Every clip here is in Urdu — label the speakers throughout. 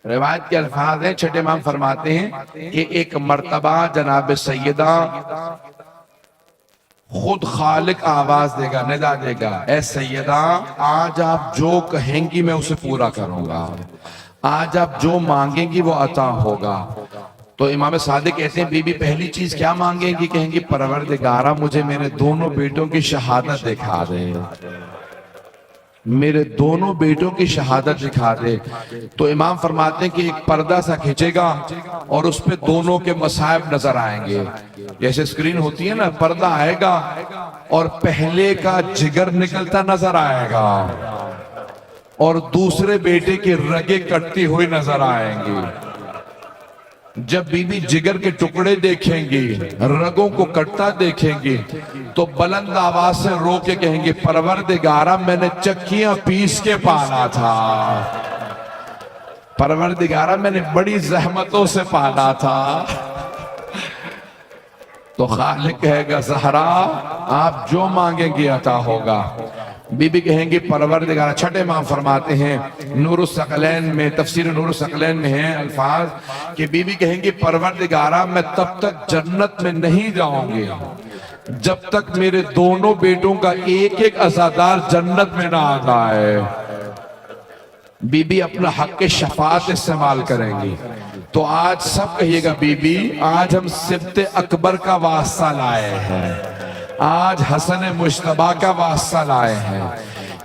Speaker 1: روایت کے الفاظ ہیں، چھٹے امام فرماتے ہیں کہ ایک مرتبہ جناب سیدہ خود خالق آواز دے گا، ندا دے گا، اے سیدہ آج آپ جو کہیں گی میں اسے پورا کروں گا، آج آپ جو مانگیں گی وہ عطا ہوگا۔ تو امام صادق کہتے ہیں بی بی پہلی چیز کیا مانگیں گی؟ کہیں گی پروردگارہ مجھے میرے دونوں بیٹوں کی شہادت دکھا دے، میرے دونوں بیٹوں کی شہادت دکھا دے۔ تو امام فرماتے ہیں کہ ایک پردہ سا کھینچے گا اور اس پہ دونوں کے مصائب نظر آئیں گے، جیسے سکرین ہوتی ہے نا، پردہ آئے گا اور پہلے کا جگر نکلتا نظر آئے گا اور دوسرے بیٹے کی رگیں کٹتی ہوئی نظر آئیں گی۔ جب بی بی جگر کے ٹکڑے دیکھیں گی، رگوں کو کٹتا دیکھیں گی، تو بلند آواز سے رو کے کہیں گی پروردگارہ میں نے چکیاں پیس کے پالا تھا، پروردگارہ میں نے بڑی زحمتوں سے پالا تھا۔ تو خالق کہے گا زہرا آپ جو مانگیں گے عطا ہوگا۔ بی بی کہیں گی پروردگارہ، چھٹے امام فرماتے ہیں نور الثقلین میں، تفسیر نور الثقلین میں ہیں الفاظ کہ بی بی کہیں گی پروردگارہ میں تب تک جنت میں نہیں جاؤں گی جب تک میرے دونوں بیٹوں کا ایک ایک عزادار جنت میں نہ آتا ہے۔ بی بی اپنا حق شفاعت استعمال کریں گی۔ تو آج سب کہیے گا بی بی آج ہم سبت اکبر کا واسطہ لائے ہیں، آج حسن مجتبی کا واسطہ لائے ہیں،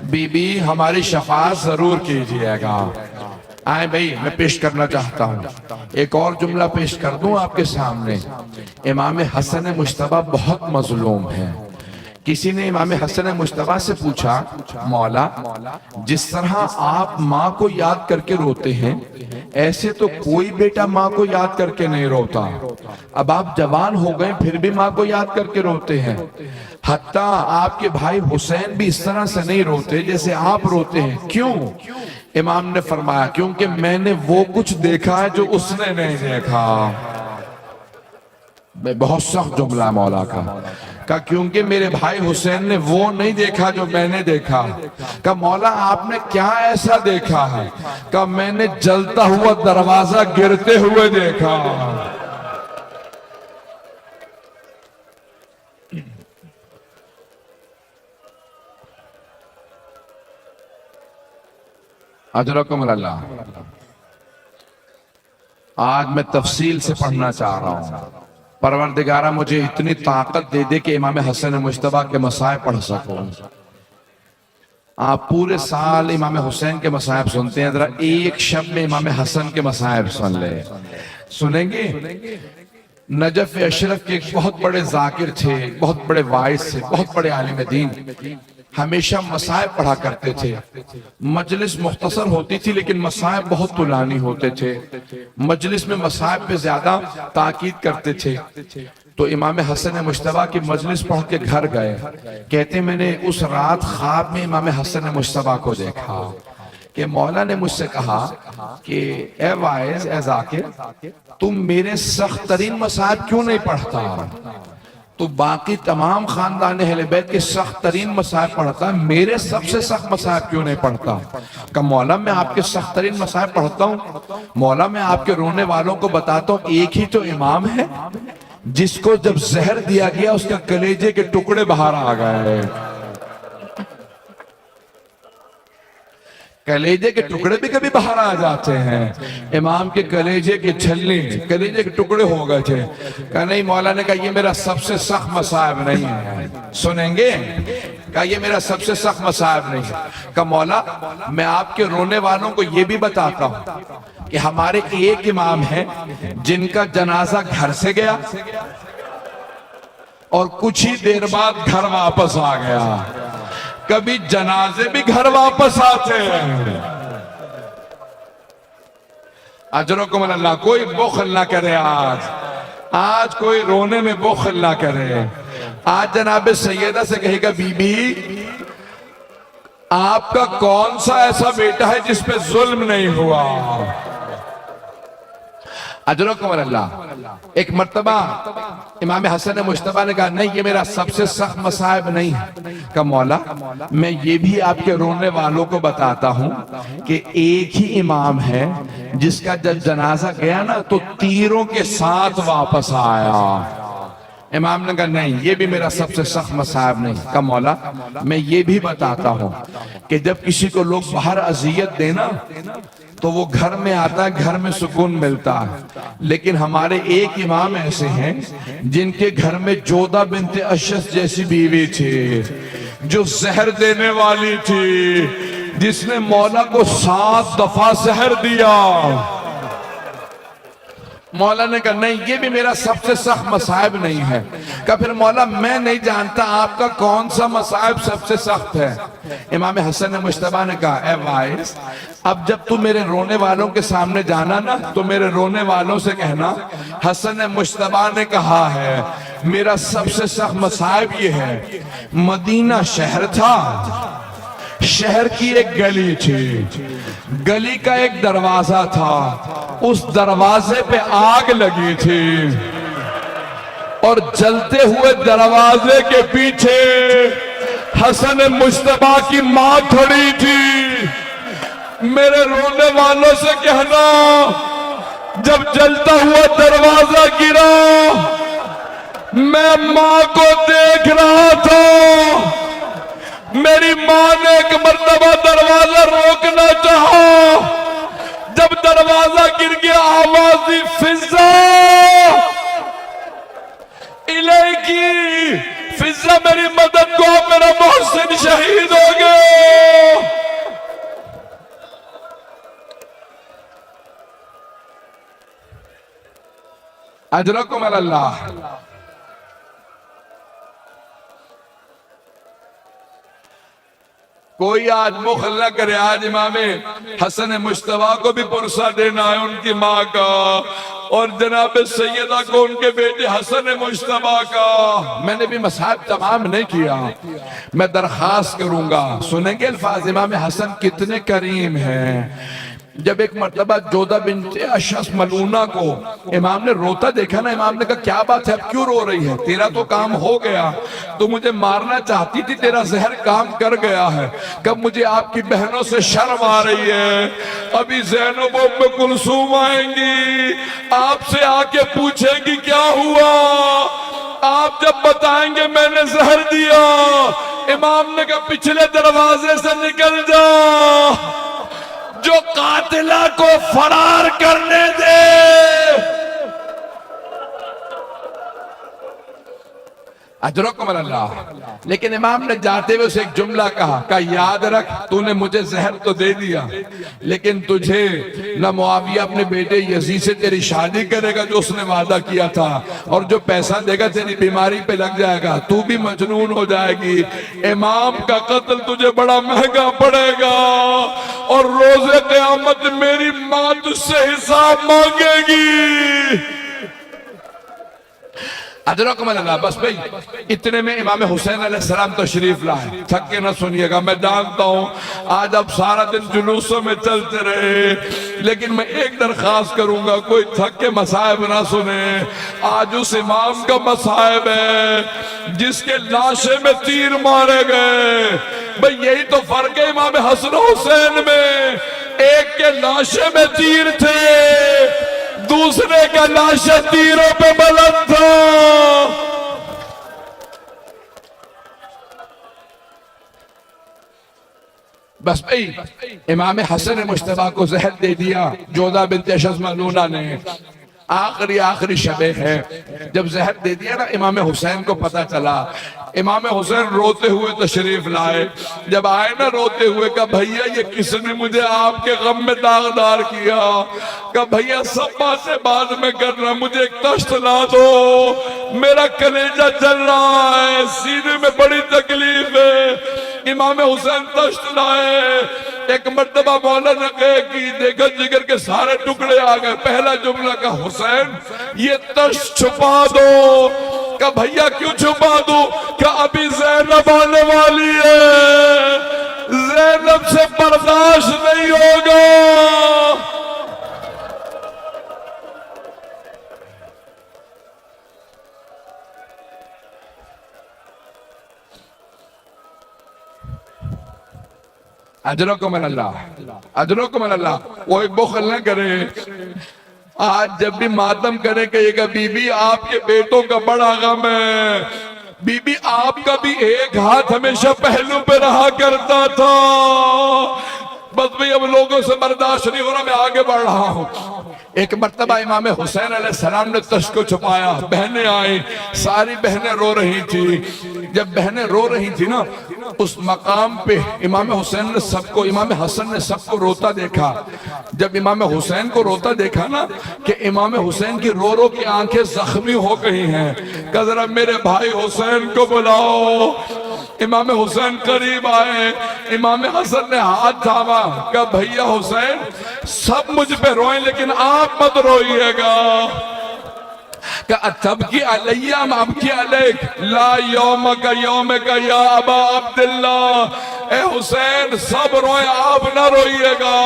Speaker 1: بی بی ہماری شفاعت ضرور کیجئے گا۔ آئیں بھئی میں پیش کرنا چاہتا ہوں، ایک اور جملہ پیش کر دوں آپ کے سامنے۔ امام حسن مجتبی بہت مظلوم ہیں۔ کسی نے امام حسن مجتبی سے پوچھا مولا جس طرح آپ ماں کو یاد کر کے روتے ہیں ایسے تو کوئی بیٹا ماں کو یاد کر کے نہیں روتا، اب آپ جوان ہو گئے پھر بھی ماں کو یاد کر کے روتے ہیں، حتیٰ آپ کے بھائی حسین بھی اس طرح سے نہیں روتے جیسے آپ روتے ہیں، کیوں؟ امام نے فرمایا کیونکہ میں نے وہ کچھ دیکھا ہے جو اس نے نہیں دیکھا۔ بہت سخت جملہ مولا کا، کہا کیونکہ میرے بھائی حسین نے وہ نہیں دیکھا جو میں نے دیکھا۔ کہا مولا آپ نے کیا ایسا دیکھا ہے؟ کہا میں نے جلتا ہوا دروازہ گرتے ہوئے دیکھا۔ اجرکم اللہ۔ آج میں تفصیل سے پڑھنا چاہ رہا ہوں، پروردگارہ مجھے اتنی طاقت دے دے کہ امام حسن مجتبی کے مصائب پڑھ سکوں۔ آپ پورے سال امام حسین کے مصائب سنتے ہیں، ذرا ایک شب میں امام حسن کے مصائب سن لے۔ سنیں گے؟ نجف اشرف کے ایک بہت بڑے ذاکر تھے، بہت بڑے وائز تھے، بہت بڑے عالم دین، ہمیشہ مصائب پڑھا کرتے تھے۔ مجلس مختصر ہوتی تھی لیکن مصائب بہت طولانی ہوتے تھے، مجلس میں مصائب پہ زیادہ تاکید کرتے تھے۔ تو امام حسن مجتبی کی مجلس پڑھ کے گھر گئے، کہتے میں نے اس رات خواب میں امام حسن مجتبی کو دیکھا کہ مولا نے مجھ سے کہا کہ اے وائز، اے ذاکر، تم میرے سخت ترین مصائب کیوں نہیں پڑھتا؟ تو باقی تمام خاندان اہل بیت کے سخت ترین مصائب پڑھتا ہے، میرے سب سے سخت مصائب کیوں نہیں پڑھتا؟ کہ مولا میں آپ کے سخت ترین مصائب پڑھتا ہوں، مولا میں آپ کے رونے والوں کو بتاتا ہوں ایک ہی تو امام ہے جس کو جب زہر دیا گیا اس کا کلیجے کے ٹکڑے باہر آ گئے، کلیجے کے ٹکڑے بھی کبھی باہر آ جاتے ہیں، امام کے کلیجے کے چھلنی کلیجے کے ٹکڑے ہو گئے تھے۔ کہا نہیں، مولا نے کہا یہ میرا سب سے سخت مصائب نہیں ہے، سنیں گے؟ کہا یہ میرا سب سے سخت مصائب نہیں ہے۔ کہا مولا میں آپ کے رونے والوں کو یہ بھی بتاتا ہوں کہ ہمارے ایک امام ہیں جن کا جنازہ گھر سے گیا اور کچھ ہی دیر بعد گھر واپس آ گیا، کبھی جنازے بھی گھر واپس آتے ہیں۔ اجرکم اللہ۔ کوئی بخل نہ کرے، آج کوئی رونے میں بخل نہ کرے۔ آج جناب سیدہ سے کہے گا بی بی آپ کا کون سا ایسا بیٹا ہے جس پہ ظلم نہیں ہوا؟ اجرکم اللہ۔ ایک مرتبہ امام حسن مجتبیٰ نے کہا نہیں یہ میرا سب سے سخت مصائب نہیں ہے، کہ مولا میں یہ بھی آپ کے رونے والوں کو بتاتا ہوں کہ ایک ہی امام ہے جس کا جب جنازہ گیا نا تو تیروں کے ساتھ واپس آیا۔ امام نے کہا نہیں یہ بھی میرا سب سے سخت مصائب نہیں، کہ مولا میں یہ بھی بتاتا ہوں کہ جب کسی کو لوگ باہر اذیت دینا تو وہ گھر میں آتا ہے، گھر میں سکون ملتا ہے، لیکن ہمارے ایک امام ایسے ہیں جن کے گھر میں جودہ بنت اشس جیسی بیوی تھی جو زہر دینے والی تھی، جس نے مولا کو 7 دفعہ زہر دیا۔ مولا نے کہا نہیں یہ بھی میرا سب سے سخت مصائب نہیں ہے، کہا پھر مولا میں نہیں جانتا آپ کا کون سا مصائب سب سے سخت ہے۔ امام حسن مجتبیٰ نے کہا اے وائس اب جب تو میرے رونے والوں کے سامنے جانا نا تو میرے رونے والوں سے کہنا حسن مجتبیٰ نے کہا ہے میرا سب سے سخت مصائب یہ ہے، مدینہ شہر تھا، شہر کی ایک گلی تھی، گلی کا ایک دروازہ تھا، اس دروازے پہ آگ لگی تھی اور جلتے ہوئے دروازے کے پیچھے حسن مجتبیٰ کی ماں کھڑی تھی۔ میرے رونے والوں سے کہنا جب جلتا ہوا دروازہ گرا میں ماں کو دیکھ رہا تھا، میری ماں نے ایک مرتبہ دروازہ روکنا چاہا، جب دروازہ گر گیا آواز دی فضا الیکی، فضا میری مدد کو میرا محسن شہید ہو گیا۔ اجرکم اللہ۔ کوئی آج مخل نہ کرے، آج امام حسن مجتبیٰ کو بھی پرسہ دینا ہے ان کی ماں کا، اور جناب سیدہ کو ان کے بیٹے حسن مجتبیٰ کا۔ میں نے بھی مصائب تمام نہیں کیا، میں درخواست کروں گا سنیں گے الفاظ امام حسن کتنے کریم ہیں۔ جب ایک مرتبہ جودہ بنت اشس ملعونہ کو امام نے روتا دیکھا نا، امام نے کہا کیا بات ہے اب کیوں رو رہی ہے، تیرا تو کام ہو گیا، تو مجھے مارنا چاہتی تھی، تیرا زہر کام کر گیا ہے، کب مجھے آپ کی بہنوں سے شرم آ رہی ہے، ابھی زینب و ام کلثوم آئیں گی، آپ سے آ کے پوچھیں گی کیا ہوا، آپ جب بتائیں گے میں نے زہر دیا، امام نے کہا پچھلے دروازے سے نکل جا، جو قاتلہ کو فرار کرنے دے۔ اجرکم اللہ۔ لیکن امام نے جاتے ہوئے اسے ایک جملہ کہا کہ یاد رکھ تو نے مجھے زہر تو دے دیا، لیکن تجھے نہ معاویہ اپنے بیٹے یزید سے تیری شادی کرے گا جو اس نے وعدہ کیا تھا، اور جو پیسہ دے گا تیری بیماری پہ لگ جائے گا، تو بھی مجنون ہو جائے گی، امام کا قتل تجھے بڑا مہنگا پڑے گا، اور روز قیامت میری ماں تجھ سے حساب مانگے گی۔ اجرکم اللہ۔ بس بھئی اتنے میں امام حسین علیہ السلام تشریف لائے، تھک کے نہ سنیے گا، میں جانتا ہوں آج اب سارا دن جلوسوں میں چلتے رہے، لیکن میں ایک درخواست کروں گا کوئی تھک کے مصائب نہ سنے۔ آج اس امام کا مصائب ہے جس کے لاشے میں تیر مارے گئے، بھئی یہی تو فرق ہے امام حسن حسین میں، ایک کے لاشے میں تیر تھے، دوسرے کا لاشہ تیروں پہ بلند تھا۔ بس بھئی امام حسن مجتبیٰ کو زہر دے دیا جودہ بنت اشس ملعونہ نے، آخری شبے ہے جب زہر دے دیا نا، امام حسین کو پتا چلا، امام حسین روتے ہوئے تشریف لائے، جب آئے نا روتے ہوئے کہا بھئیہ یہ کس نے مجھے آپ کے غم میں داغدار کیا، کہا بھئیہ سب باتیں بعد میں کرنا، مجھے ایک تشت لا دو، میرا کلیجہ جل رہا ہے، سینے میں بڑی تکلیف ہے۔ امام حسین تشت لائے، ایک مرتبہ مولا نے کہے کہ دیکھا جگر کے سارے ٹکڑے آگئے، پہلا جملہ کا حسین یہ تشت چھپا دو، کہ بھئیہ کیوں چھپا دو، کہ ابھی زینب آنے والی ہے، زینب سے برداشت نہیں ہوگا۔ اجرکم من اللہ، اجرکم من اللہ۔ کوئی بخل نہ کرے، آج جب بھی ماتم کرے کہیے گا بی بی آپ کے بیٹوں کا بڑا غم ہے، بی بی آپ کا بھی ایک ہاتھ ہمیشہ پہلو پہ رہا کرتا تھا، بس بھی اب لوگوں سے برداشت نہیں ہو رہا، میں آگے بڑھ رہا ہوں۔ ایک مرتبہ امام حسین علیہ السلام نے تشت کو چھپایا، بہنیں آئیں، ساری بہنیں رو رہی تھی۔ جب بہنیں رو رہی تھی نا، اس مقام پہ امام حسین نے امام حسن نے سب کو روتا دیکھا۔ جب امام حسین کو روتا دیکھا نا کہ امام حسین کی رو رو کی آنکھیں زخمی ہو گئی ہیں، کہ ذرا میرے بھائی حسین کو بلاؤ۔ امام حسین قریب آئے، امام حسن نے ہاتھ تھاما، کہا بھیا حسین سب مجھ پہ روئیں لیکن آپ مت روئیے گا۔ کہ اتبکی علی ام ابکی علیک، لا یومک یومک یا ابا عبداللہ۔ اے حسین سب روئیں آپ نہ روئیے گا،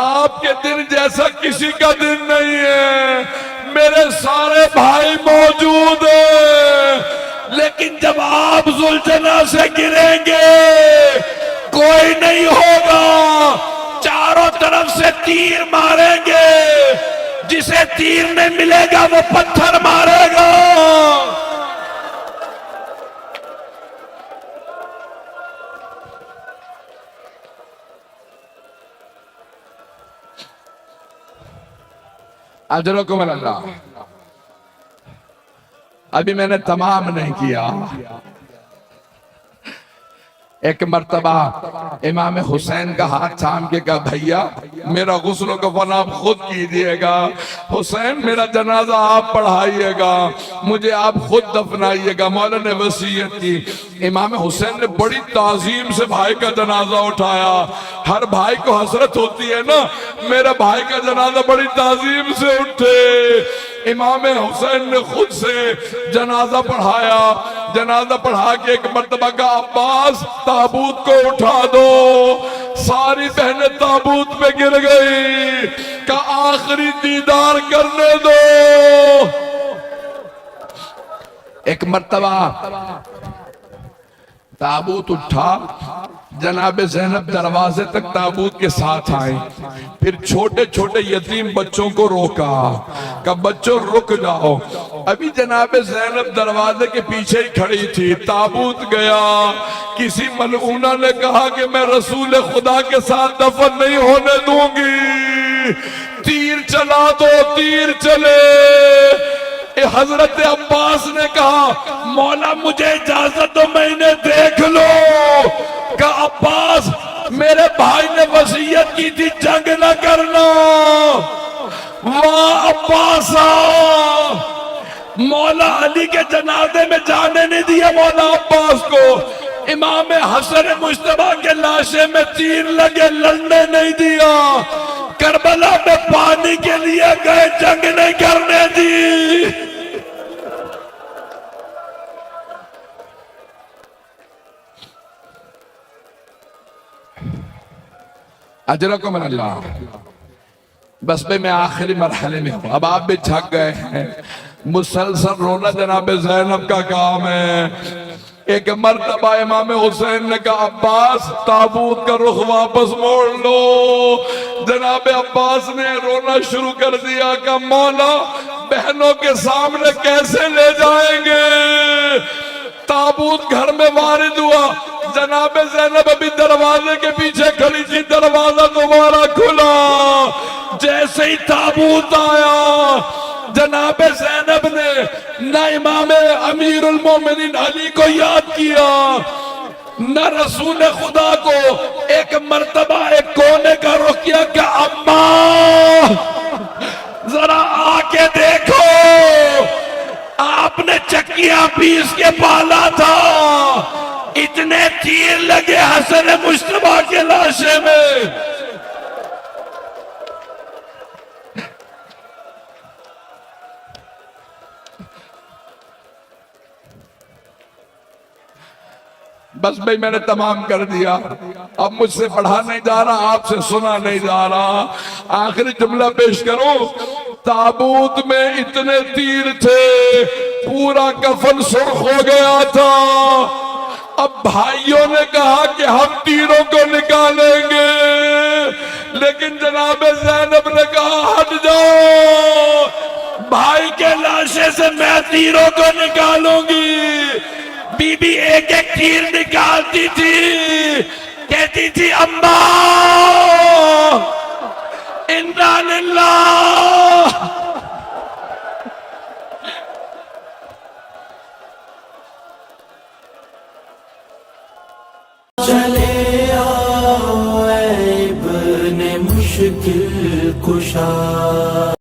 Speaker 1: آپ کے دن جیسا کسی کا دن نہیں ہے، میرے سارے بھائی موجود ہیں، لیکن جب آپ ذوالجناح سے گریں گے کوئی نہیں ہوگا، چاروں طرف سے تیر ماریں گے، جسے تیر نہیں ملے گا وہ پتھر مارے گا۔ اجرکم اللہ۔ ابھی میں نے تمام نہیں کیا۔ ایک مرتبہ امام حسین کا ہاتھ تھام کے کہا بھیا میرا غسل و کفن آپ خود کیجئے گا، حسین میرا جنازہ آپ پڑھائیے گا، مجھے آپ خود دفنائیے گا۔ مولا نے وصیت کی۔ امام حسین نے بڑی تعظیم سے بھائی کا جنازہ اٹھایا۔ ہر بھائی کو حسرت ہوتی ہے نا، میرا بھائی کا جنازہ بڑی تعظیم سے اٹھے۔ امام حسین نے خود سے جنازہ پڑھایا۔ جنازہ پڑھا کے ایک مرتبہ کا عباس تابوت کو اٹھا دو، ساری بہنیں تابوت پہ گر گئی، کہ آخری دیدار کرنے دو۔ ایک مرتبہ تابوت اٹھا، جناب زینب دروازے تک تابوت کے ساتھ آئیں، پھر چھوٹے چھوٹے یتیم بچوں کو روکا کہ بچوں رک جاؤ۔ ابھی جناب زینب دروازے کے پیچھے ہی کھڑی تھی، تابوت گیا، کسی ملعونہ نے کہا کہ میں رسول خدا کے ساتھ دفن نہیں ہونے دوں گی، تیر چلا دو، تیر چلے۔ حضرت عباس نے کہا مولا مجھے اجازت دو میں انہیں دیکھ لو، کہ عباس میرے بھائی نے وصیت کی تھی جنگ نہ کرنا، واہ عباسا، مولا علی کے جنازے میں جانے نہیں دیا مولا عباس کو، امام حسن مجتبیٰ کے لاشے میں تیر لگے لڑنے نہیں دیا، کربلا میں پانی کے لیے گئے جنگ نہیں کرنے دی۔ اجرکم من اللہ۔ بس میں آخری مرحلے میں ہوں، اب آپ بھی چھک گئے ہیں، مسلسل رونا جناب زینب کا کام ہے۔ ایک مرتبہ امام حسین نے کہا عباس تابوت کا رخ واپس موڑ لو۔ جناب عباس نے رونا شروع کر دیا کہ مولا بہنوں کے سامنے کیسے لے جائیں گے۔ تابوت گھر میں وارد ہوا، جناب زینب ابھی دروازے کے پیچھے کھڑی تھی، دروازہ دوبارہ کھلا، جیسے ہی تابوت آیا جناب زینب نے نہ امام امیر المومنین علی کو یاد کیا نہ رسول خدا کو، ایک مرتبہ ایک کونے کا رخ کیا کہ اماں ذرا آ کے دیکھو، آپ نے چکیاں پیس کے پالا تھا، اتنے تیر لگے حسن مجتبیٰ کے لاشے میں۔ بس بھئی میں نے تمام کر دیا، اب مجھ سے پڑھا نہیں جا رہا، آپ سے سنا نہیں جا رہا۔ آخری جملہ پیش کروں، تابوت میں اتنے تیر تھے، پورا کفن سرخ ہو گیا تھا۔ اب بھائیوں نے کہا کہ ہم تیروں کو نکالیں گے، لیکن جناب زینب نے کہا ہٹ جاؤ، بھائی کے لاشے سے میں تیروں کو نکالوں گی۔ بی بی ایک ایک تیر نکالتی تھی، کہتی تھی اماں انا للہ۔
Speaker 2: چلے آؤ اے ابن مشکل کشا۔